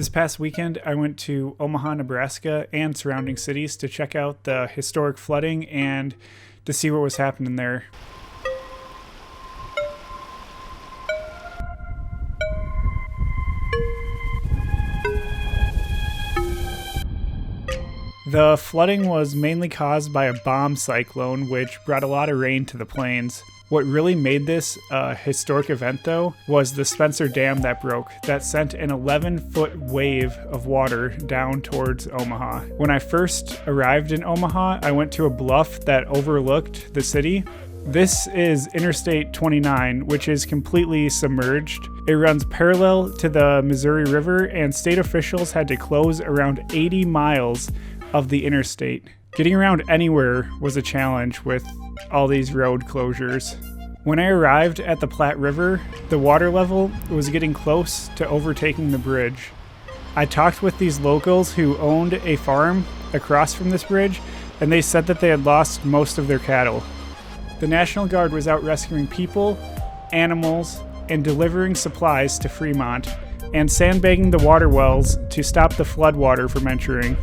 This past weekend, I went to Omaha, Nebraska and surrounding cities to check out the historic flooding and to see what was happening there. The flooding was mainly caused by a bomb cyclone, which brought a lot of rain to the plains. What really made this a historic event, though, was the Spencer Dam that broke, that sent an 11-foot wave of water down towards Omaha. When I first arrived in Omaha, I went to a bluff that overlooked the city. This is Interstate 29, which is completely submerged. It runs parallel to the Missouri River, and state officials had to close around 80 miles of the interstate. Getting around anywhere was a challenge with all these road closures. When I arrived at the Platte River, the water level was getting close to overtaking the bridge. I talked with these locals who owned a farm across from this bridge, and they said that they had lost most of their cattle. The National Guard was out rescuing people, animals, and delivering supplies to Fremont, and sandbagging the water wells to stop the floodwater from entering.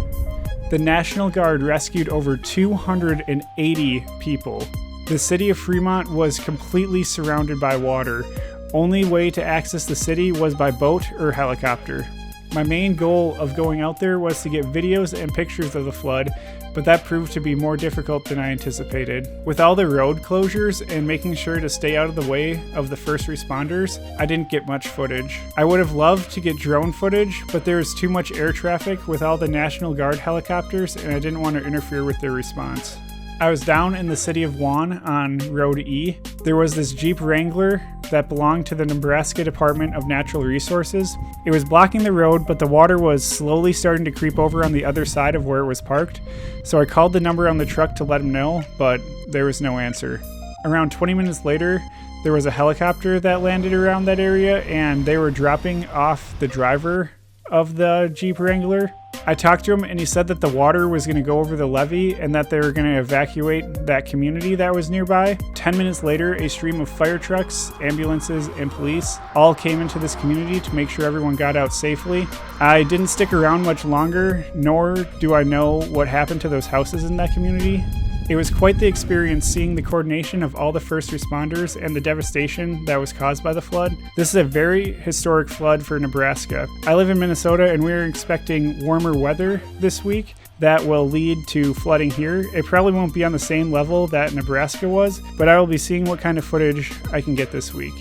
The National Guard rescued over 280 people. The city of Fremont was completely surrounded by water. Only way to access the city was by boat or helicopter. My main goal of going out there was to get videos and pictures of the flood, but that proved to be more difficult than I anticipated. With all the road closures and making sure to stay out of the way of the first responders, I didn't get much footage. I would have loved to get drone footage, but there was too much air traffic with all the National Guard helicopters, and I didn't want to interfere with their response. I was down in the city of Juan on Road E. There was this Jeep Wrangler that belonged to the Nebraska Department of Natural Resources. It was blocking the road, but the water was slowly starting to creep over on the other side of where it was parked. So I called the number on the truck to let them know, but there was no answer. Around 20 minutes later, there was a helicopter that landed around that area, and they were dropping off the driver of the Jeep Wrangler. I talked to him, and he said that the water was going to go over the levee and that they were going to evacuate that community that was nearby. 10 minutes later, a stream of fire trucks, ambulances, and police all came into this community to make sure everyone got out safely. I didn't stick around much longer, nor do I know what happened to those houses in that community. It was quite the experience seeing the coordination of all the first responders and the devastation that was caused by the flood. This is a very historic flood for Nebraska. I live in Minnesota, and we're expecting warmer weather this week that will lead to flooding here. It probably won't be on the same level that Nebraska was, but I will be seeing what kind of footage I can get this week.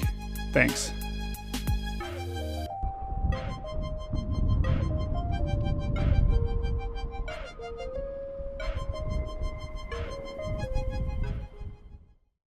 Thanks.